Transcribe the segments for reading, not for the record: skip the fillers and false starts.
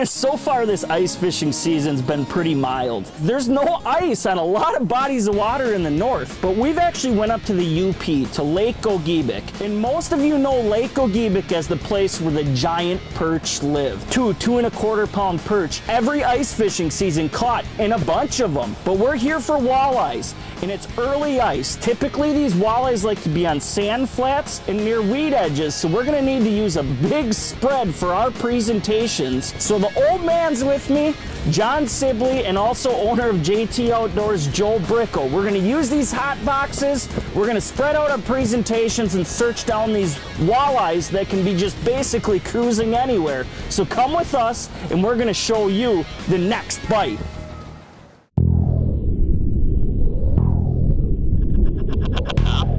So far this ice fishing season's been pretty mild. There's no ice on a lot of bodies of water in the north, but we've actually went up to the UP, to Lake Gogebic. And most of you know Lake Gogebic as the place where the giant perch live. 2.25 pound perch every ice fishing season, caught in a bunch of them. But we're here for walleyes, and it's early ice. Typically these walleyes like to be on sand flats and near weed edges, so we're gonna need to use a big spread for our presentations. So the old man's with me, Jon Sibley, and also owner of JT Outdoors, Joe Bricko. We're gonna use these hot boxes, we're gonna spread out our presentations and search down these walleyes that can be just basically cruising anywhere. So come with us and we're gonna show you the next bite.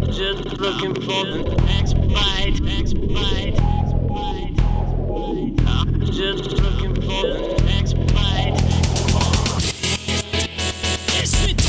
Just looking for the next bite, next bite, next bite, next bite. Just looking for the next bite. It's with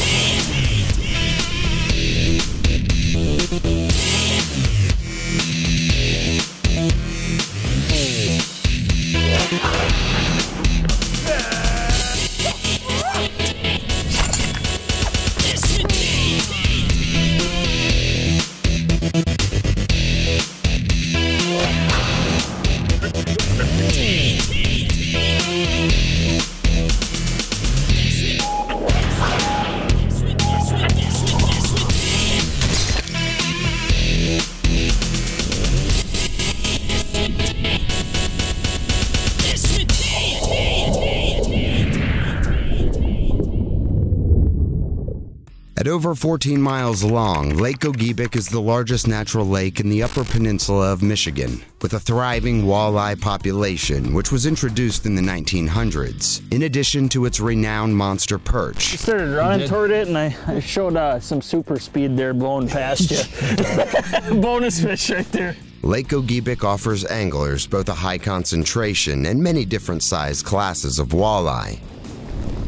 At over 14 miles long, Lake Gogebic is the largest natural lake in the Upper Peninsula of Michigan, with a thriving walleye population which was introduced in the 1900s, in addition to its renowned monster perch. I started running toward it and I showed some super speed there blowing past you. Bonus fish right there. Lake Gogebic offers anglers both a high concentration and many different size classes of walleye.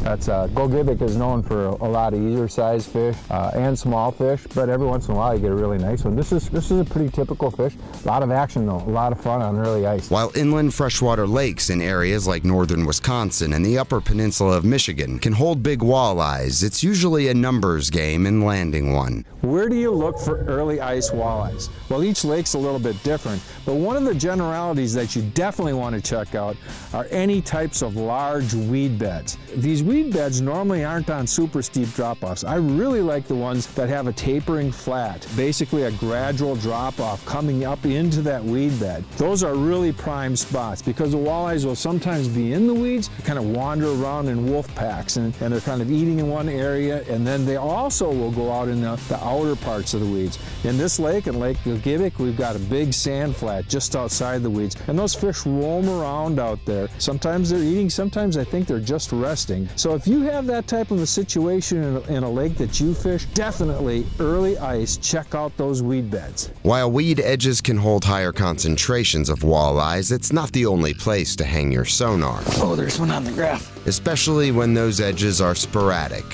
Gogebic is known for a lot of easier sized fish and small fish, but every once in a while you get a really nice one. This is a pretty typical fish. A lot of action though, a lot of fun on early ice. While inland freshwater lakes in areas like northern Wisconsin and the Upper Peninsula of Michigan can hold big walleyes, it's usually a numbers game in landing one. Where do you look for early ice walleyes? Well, each lake's a little bit different, but one of the generalities that you definitely want to check out are any types of large weed beds. These weed beds normally aren't on super steep drop-offs. I really like the ones that have a tapering flat, basically a gradual drop-off coming up into that weed bed. Those are really prime spots because the walleyes will sometimes be in the weeds, kind of wander around in wolf packs, and they're kind of eating in one area, and then they also will go out in the outer parts of the weeds. In this lake, in Lake Gogebic, we've got a big sand flat just outside the weeds, and those fish roam around out there. Sometimes they're eating, sometimes I think they're just resting. So if you have that type of a situation in a lake that you fish, definitely early ice, check out those weed beds. While weed edges can hold higher concentrations of walleyes, it's not the only place to hang your sonar. Oh, there's one on the graph. Especially when those edges are sporadic.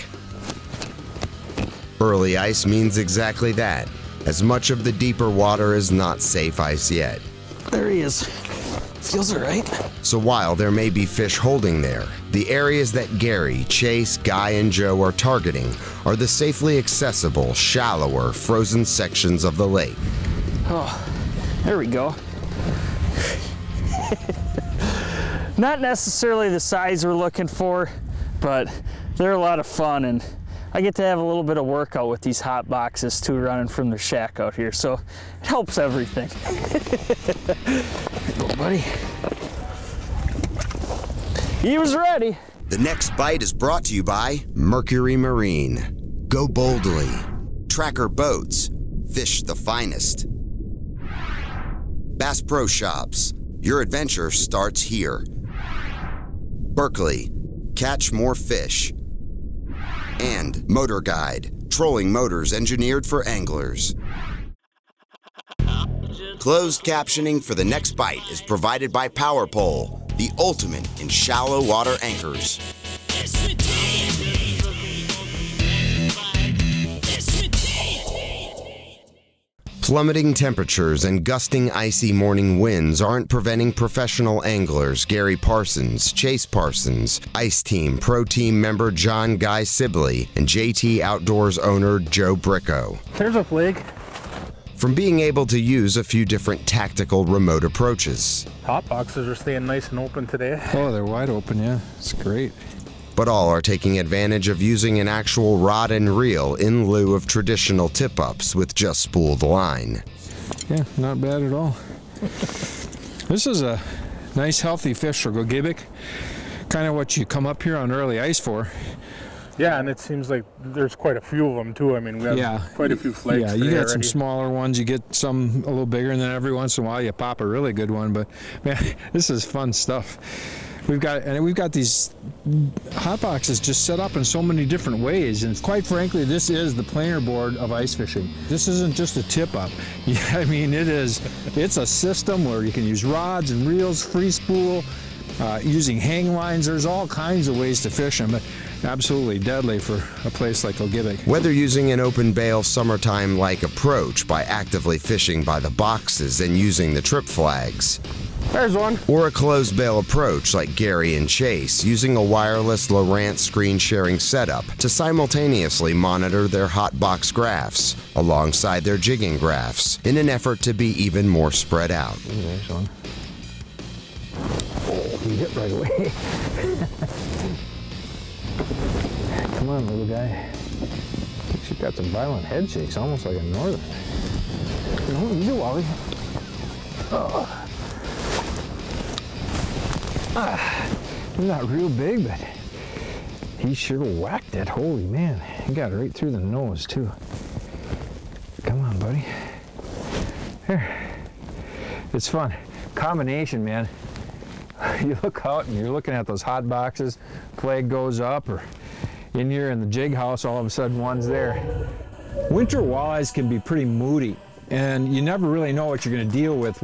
Early ice means exactly that, as much of the deeper water is not safe ice yet. There he is. Feels all right. So while there may be fish holding there, the areas that Gary, Chase, Guy, and Joe are targeting are the safely accessible, shallower, frozen sections of the lake. Oh, there we go. Not necessarily the size we're looking for, but they're a lot of fun, and I get to have a little bit of workout with these hot boxes too, running from the shack out here, so it helps everything. Here you go, buddy. He was ready. The next bite is brought to you by Mercury Marine. Go boldly. Tracker Boats. Fish the finest. Bass Pro Shops. Your adventure starts here. Berkeley. Catch more fish. And MotorGuide. Trolling motors engineered for anglers. Closed captioning for the next bite is provided by PowerPole, the ultimate in shallow water anchors. Plummeting temperatures and gusting icy morning winds aren't preventing professional anglers Gary Parsons, Chase Parsons, Ice Team Pro Team member Jon Sibley, and JT Outdoors owner Joe Bricko. There's a flake. From being able to use a few different tactical remote approaches. Hot boxes are staying nice and open today. Oh, they're wide open, yeah. It's great. But all are taking advantage of using an actual rod and reel in lieu of traditional tip-ups with just spooled line. Yeah, not bad at all. This is a nice healthy fish for Gogebic. Kind of what you come up here on early ice for. Yeah, and it seems like there's quite a few of them too. I mean, we have quite a few flakes. Yeah, you got some smaller ones, you get some a little bigger, and then every once in a while you pop a really good one. But man, this is fun stuff. We've got these hot boxes just set up in so many different ways, and quite frankly, this is the planer board of ice fishing. This isn't just a tip up. Yeah, I mean, it's a system where you can use rods and reels, free spool, using hang lines. There's all kinds of ways to fish them. Absolutely deadly for a place like Gogebic. Whether using an open bail summertime-like approach by actively fishing by the boxes and using the trip flags, there's one. Or a closed bail approach like Gary and Chase, using a wireless LOWRANCE screen sharing setup to simultaneously monitor their hot box graphs alongside their jigging graphs in an effort to be even more spread out. There's one. Oh, he hit right away. Come on, little guy. She's got some violent head shakes, almost like a northern. No, easy, Wally. Oh. He's not real big, but he sure whacked it. Holy man, he got it right through the nose too. Come on, buddy. Here. It's fun. Combination, man. You look out and you're looking at those hot boxes, flag goes up, or in here in the jig house, all of a sudden one's there. Winter walleyes can be pretty moody, and you never really know what you're going to deal with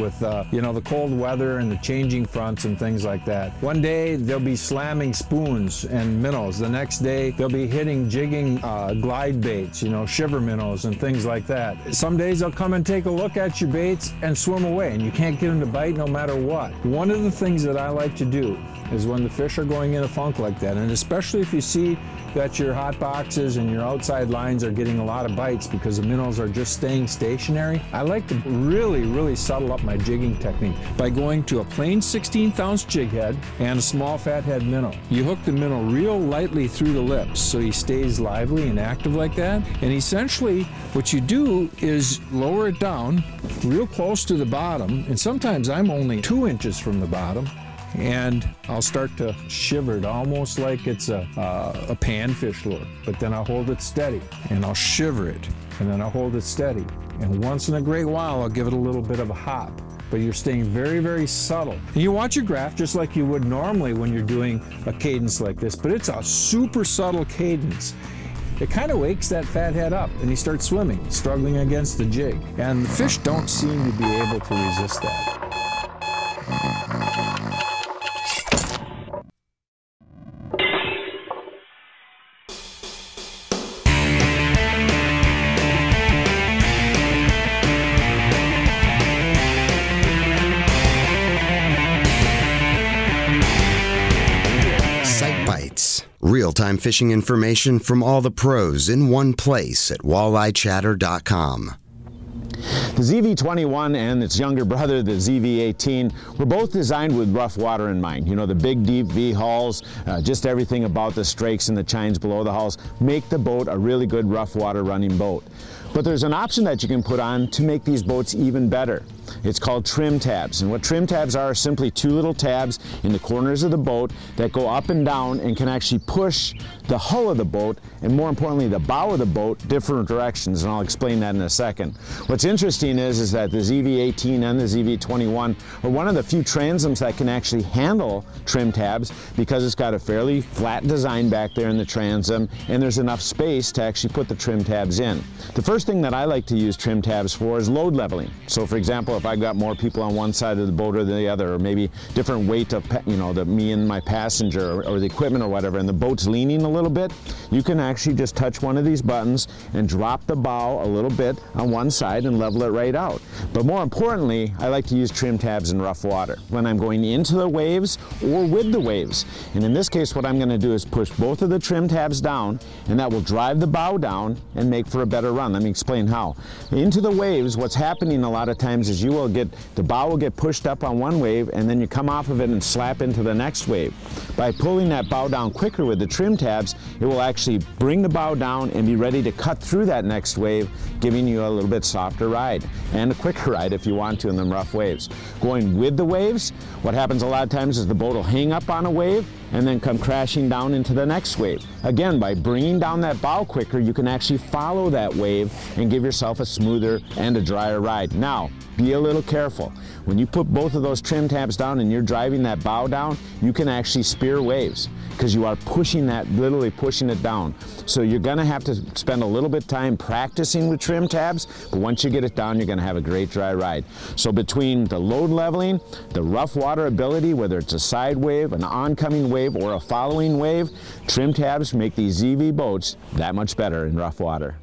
you know, the cold weather and the changing fronts and things like that. One day they'll be slamming spoons and minnows. The next day they'll be hitting jigging glide baits, you know, shiver minnows and things like that. Some days they'll come and take a look at your baits and swim away, and you can't get them to bite no matter what. One of the things that I like to do is when the fish are going in a funk like that, and especially if you see that your hot boxes and your outside lines are getting a lot of bites because the minnows are just staying stationary, I like to really subtle up my jigging technique by going to a plain 16th ounce jig head and a small fat head minnow. You hook the minnow real lightly through the lips so he stays lively and active like that, and essentially what you do is lower it down real close to the bottom, and sometimes I'm only 2 inches from the bottom, and I'll start to shiver it almost like it's a panfish lure, but then I'll hold it steady and I'll shiver it, and then I'll hold it steady, and once in a great while I'll give it a little bit of a hop, but you're staying very subtle. And you watch your graph just like you would normally when you're doing a cadence like this, but it's a super subtle cadence. It kind of wakes that fat head up and he starts swimming, struggling against the jig, and the fish don't seem to be able to resist that. Real-time fishing information from all the pros in one place at WalleyChatter.com. The ZV-21 and its younger brother, the ZV-18, were both designed with rough water in mind. You know, the big, deep V-hulls, just everything about the strakes and the chines below the hulls make the boat a really good rough water running boat. But there's an option that you can put on to make these boats even better. It's called trim tabs, and what trim tabs are simply 2 little tabs in the corners of the boat that go up and down and can actually push the hull of the boat, and more importantly the bow of the boat, different directions, and I'll explain that in a second. What's interesting is that the ZV-18 and the ZV-21 are one of the few transoms that can actually handle trim tabs because it's got a fairly flat design back there in the transom, and there's enough space to actually put the trim tabs in. The first first thing that I like to use trim tabs for is load leveling. So for example, if I've got more people on one side of the boat or the other, or maybe different weight of, me and my passenger or the equipment or whatever, and the boat's leaning a little bit, you can actually just touch one of these buttons and drop the bow a little bit on one side and level it right out. But more importantly, I like to use trim tabs in rough water when I'm going into the waves or with the waves. And in this case, what I'm going to do is push both of the trim tabs down, and that will drive the bow down and make for a better run. Let me explain how. Into the waves, what's happening a lot of times is the bow will get pushed up on one wave, and then you come off of it and slap into the next wave. By pulling that bow down quicker with the trim tabs, it will actually bring the bow down and be ready to cut through that next wave, giving you a little bit softer ride and a quicker ride if you want to in them rough waves. Going with the waves, what happens a lot of times is the boat will hang up on a wave and then come crashing down into the next wave. Again, by bringing down that bow quicker, you can actually follow that wave and give yourself a smoother and a drier ride. Now, be a little careful. When you put both of those trim tabs down and you're driving that bow down, you can actually spear waves because you are pushing that, literally pushing it down. So you're gonna have to spend a little bit of time practicing with trim tabs, but once you get it down, you're gonna have a great dry ride. So between the load leveling, the rough water ability, whether it's a side wave, an oncoming wave, or a following wave, trim tabs make these ZV boats that much better in rough water.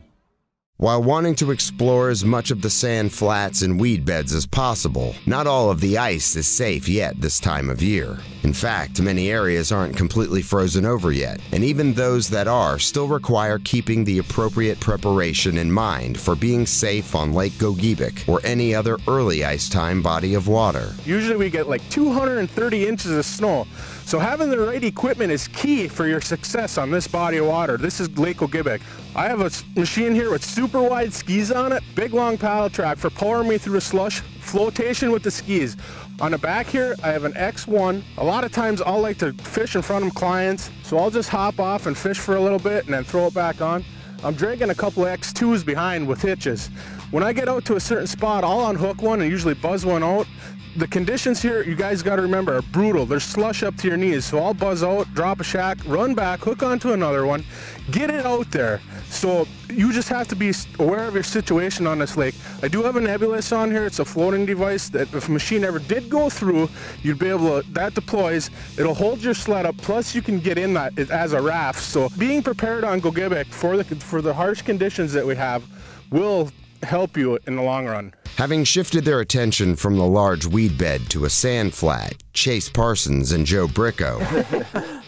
While wanting to explore as much of the sand flats and weed beds as possible, not all of the ice is safe yet this time of year. In fact, many areas aren't completely frozen over yet, and even those that are still require keeping the appropriate preparation in mind for being safe on Lake Gogebic or any other early ice time body of water. Usually we get like 230 inches of snow, so having the right equipment is key for your success on this body of water. This is Lake Gogebic. I have a machine here with super wide skis on it, big long paddle track for powering me through the slush, flotation with the skis. On the back here, I have an X1. A lot of times I'll like to fish in front of clients, so I'll just hop off and fish for a little bit and then throw it back on. I'm dragging a couple of X2s behind with hitches. When I get out to a certain spot, I'll unhook one and usually buzz one out. The conditions here, you guys got to remember, are brutal. There's slush up to your knees, so I'll buzz out, drop a shack, run back, hook onto another one, get it out there. So you just have to be aware of your situation on this lake. I do have a nebulous on here. It's a floating device that if a machine ever did go through, you'd be able to, that deploys, it'll hold your sled up, plus you can get in that as a raft. So being prepared on Gogebic for the harsh conditions that we have will help you in the long run. Having shifted their attention from the large weed bed to a sand flat, Chase Parsons and Joe Bricko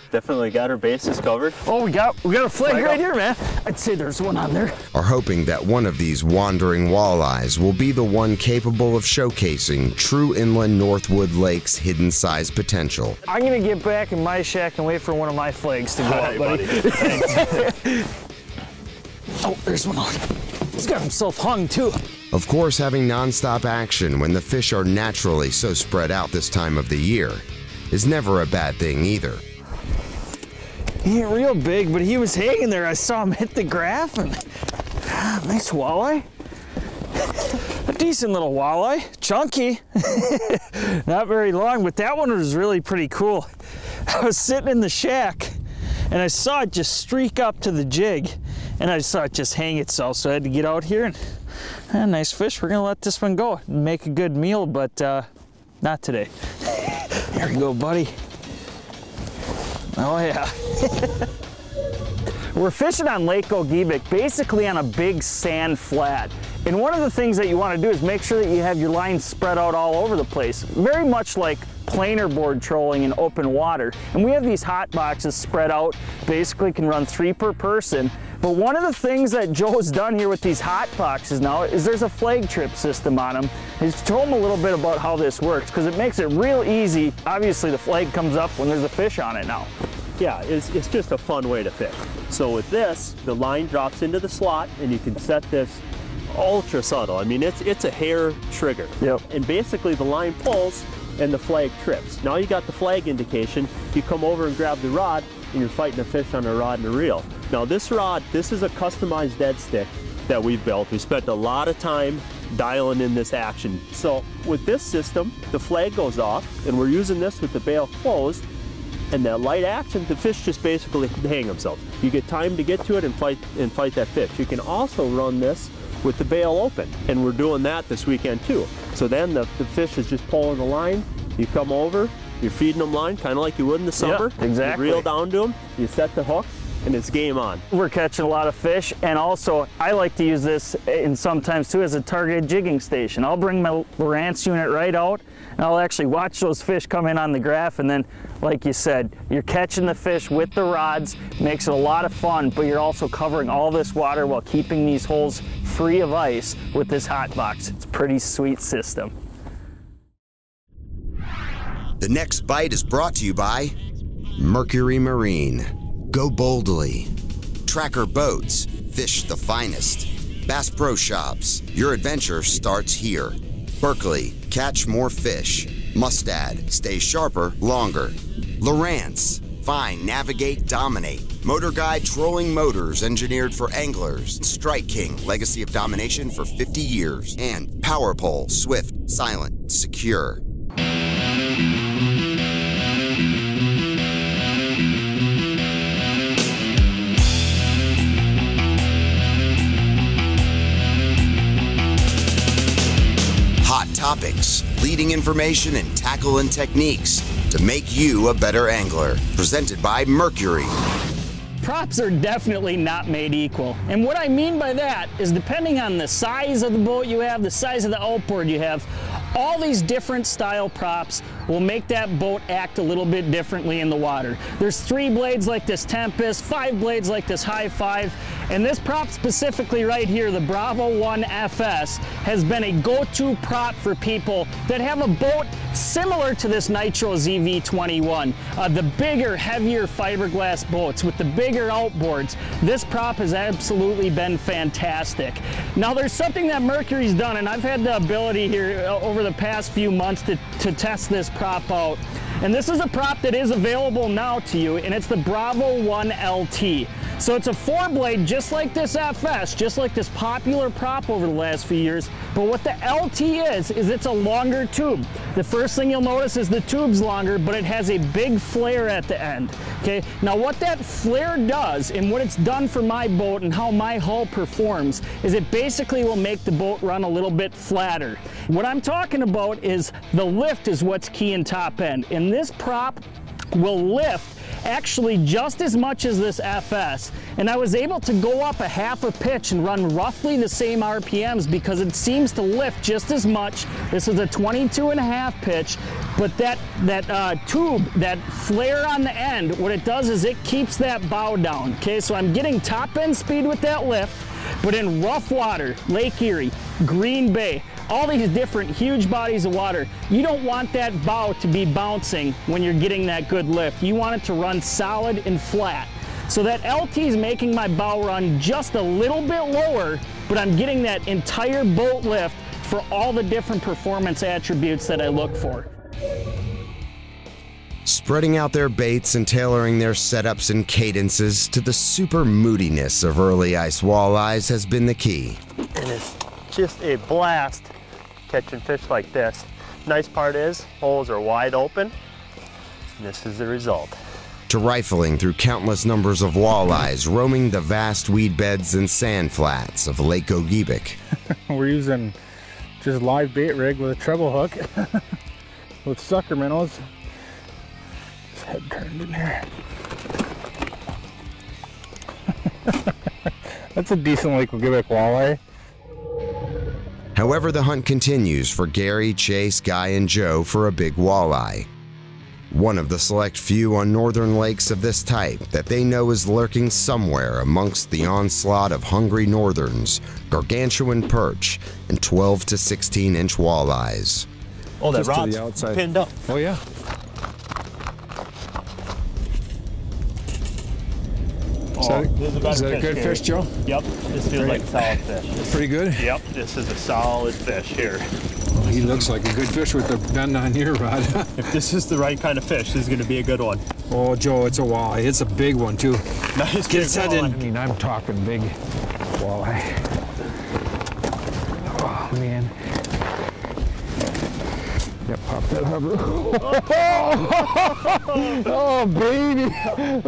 definitely got our bases covered. Oh, we got a flag right here, man. I'd say there's one on there. are hoping that one of these wandering walleyes will be the one capable of showcasing true inland Northwood Lake's hidden size potential. I'm gonna get back in my shack and wait for one of my flags to go up, buddy. Oh, there's one on. He's got himself hung too. Of course, having non-stop action when the fish are naturally so spread out this time of the year is never a bad thing either. He ain't real big, but he was hanging there. I saw him hit the graph, and nice walleye. A decent little walleye, chunky. Not very long, but that one was really pretty cool. I was sitting in the shack, and I saw it just streak up to the jig, and I saw it just hang itself, so I had to get out here, and nice fish. We're gonna let this one go and make a good meal, but not today. Here we go, buddy. Oh yeah. We're fishing on Lake Gogebic, basically on a big sand flat. And one of the things that you want to do is make sure that you have your lines spread out all over the place. Very much like planer board trolling in open water. And we have these hot boxes spread out, basically can run 3 per person. But one of the things that Joe's done here with these hot boxes now is there's a flag trip system on them. He's told him a little bit about how this works because it makes it real easy. Obviously the flag comes up when there's a fish on it now. Yeah, it's just a fun way to fish. So with this, the line drops into the slot and you can set this ultra subtle. I mean, it's a hair trigger. Yep. And basically the line pulls and the flag trips. Now you got the flag indication, you come over and grab the rod and you're fighting a fish on a rod and a reel. Now this rod, this is a customized dead stick that we've built. We spent a lot of time dialing in this action. So with this system, the flag goes off and we're using this with the bail closed, and that light action, the fish just basically hang themselves. You get time to get to it and fight that fish. You can also run this with the bail open. And we're doing that this weekend too. So then the fish is just pulling the line, you come over, you're feeding them line, kind of like you would in the summer. Yeah, exactly. You reel down to them, you set the hook, and it's game on. We're catching a lot of fish, and also I like to use this and sometimes too as a targeted jigging station. I'll bring my LOWRANCE unit right out, and I'll actually watch those fish come in on the graph, and then, like you said, you're catching the fish with the rods, makes it a lot of fun, but you're also covering all this water while keeping these holes free of ice with this hot box. It's a pretty sweet system. The next bite is brought to you by Mercury Marine. Go boldly. Tracker Boats. Fish the finest. Bass Pro Shops. Your adventure starts here. Berkeley. Catch more fish. Mustad. Stay sharper longer. LOWRANCE. Find, navigate, dominate. MotorGuide trolling motors engineered for anglers. Strike King. Legacy of domination for 50 years. And Power Pole. Swift, silent, secure. Hot topics, leading information, and tackle and techniques to make you a better angler. Presented by Mercury. Props are definitely not made equal. And what I mean by that is depending on the size of the boat you have, the size of the outboard you have, all these different style props will make that boat act a little bit differently in the water. There's 3 blades like this Tempest, 5 blades like this High 5, and this prop specifically right here, the Bravo 1 FS, has been a go-to prop for people that have a boat similar to this Nitro ZV21. The bigger, heavier fiberglass boats with the bigger outboards. This prop has absolutely been fantastic. Now there's something that Mercury's done, and I've had the ability here over the past few months to test this prop out. And this is a prop that is available now to you, and it's the Bravo 1 LT. So it's a 4-blade just like this FS, just like this popular prop over the last few years. But what the LT is it's a longer tube. The first thing you'll notice is the tube's longer, but it has a big flare at the end. Okay, now what that flare does, and what it's done for my boat and how my hull performs, is it basically will make the boat run a little bit flatter. What I'm talking about is the lift is what's key in top end. And this prop will lift actually just as much as this FS, and I was able to go up a half a pitch and run roughly the same RPMs because it seems to lift just as much. This is a 22.5 pitch, but that tube, that flare on the end, what it does is it keeps that bow down. Okay, so I'm getting top end speed with that lift, but in rough water, Lake Erie, Green Bay, all these different huge bodies of water, you don't want that bow to be bouncing when you're getting that good lift. You want it to run solid and flat. So that LT is making my bow run just a little bit lower, but I'm getting that entire boat lift for all the different performance attributes that I look for. Spreading out their baits and tailoring their setups and cadences to the super moodiness of early ice walleyes has been the key. And it's just a blast catching fish like this. Nice part is, holes are wide open, and this is the result. To rifling through countless numbers of walleyes roaming the vast weed beds and sand flats of Lake Gogebic. We're using just live bait rig with a treble hook with sucker minnows. His head turned in here. That's a decent Lake Gogebic walleye. However, the hunt continues for Gary, Chase, Guy, and Joe for a big walleye. One of the select few on northern lakes of this type that they know is lurking somewhere amongst the onslaught of hungry northerns, gargantuan perch, and 12 to 16-inch walleyes. Oh, that Just to rod's the outside. pinned up. Oh yeah. Is that a good fish, Joe? Yep, this feels like a solid fish. Pretty good? Yep, this is a solid fish here. Well, he looks like a good fish with the bend on your rod. If this is the right kind of fish, this is going to be a good one. Oh, Joe, it's a walleye. It's a big one, too. Nice Get big set in. walleye. I mean, I'm talking big walleye. Oh, man. Yep, pop that harbor. Oh, baby!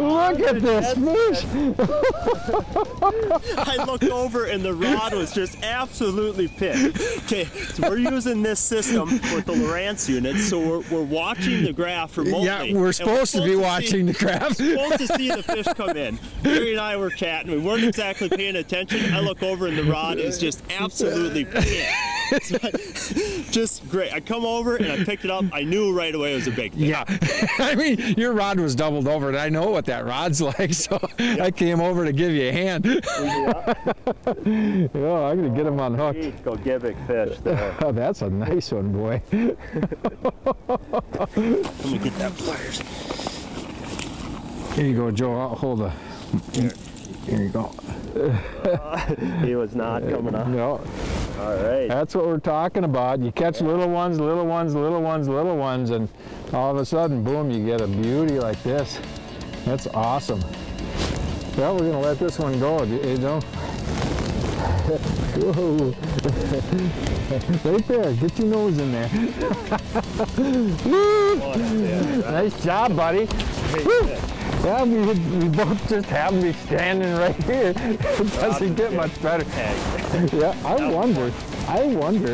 Look at this fish! I looked over and the rod was just absolutely picked. Okay, so we're using this system with the LOWRANCE unit, so we're watching the graph remotely. Yeah, we're supposed to be watching the graph. We're supposed to see the fish come in. Barry and I were chatting. We weren't exactly paying attention. I look over and the rod is just absolutely picked. So just great. I come over and I picked it up. I knew right away it was a big fish. Yeah, I mean, your rod was doubled over, and I know what that rod's like, so I came over to give you a hand. Yeah. Oh, I'm gonna get him unhooked. Gogebic fish there. Oh, that's a nice one, boy. Let me get that pliers. Here you go, Joe. I'll hold the. Here you go. He was not coming up. No. All right. That's what we're talking about. You catch little ones, little ones, little ones, little ones, and all of a sudden, boom, you get a beauty like this. That's awesome. Well, we're gonna let this one go, you know. Whoa. Right there, get your nose in there. Woo. Oh, that's it, right? Nice job, buddy. Woo. Yeah, we both just happen to be standing right here. It doesn't get much better. Yeah, I wonder.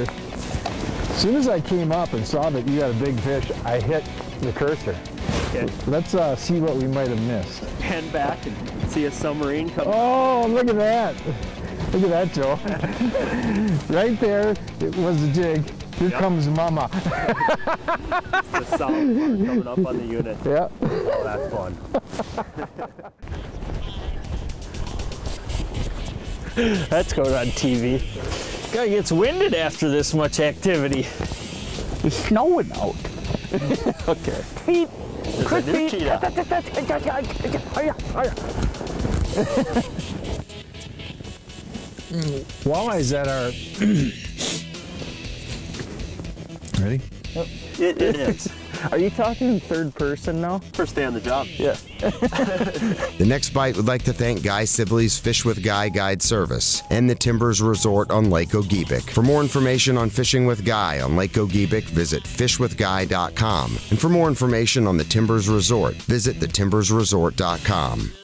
As soon as I came up and saw that you had a big fish, I hit the cursor. Okay. Let's see what we might have missed. Hand back and see a submarine come. Oh, look at that. Look at that, Joe. Right there, it was the jig. Here comes Mama. The sound coming up on the unit. Yeah. Oh, that's fun. That's going on TV. Guy gets winded after this much activity. It's snowing out. Okay. Feet. Quick feet. Walleyes that are... Ready? It is. Are you talking in third person now? First day on the job. Yeah. The Next Bite would like to thank Guy Sibley's Fish with Guy guide service and the Timbers Resort on Lake Gogebic. For more information on Fishing with Guy on Lake Gogebic, visit fishwithguy.com. And for more information on the Timbers Resort, visit thetimbersresort.com.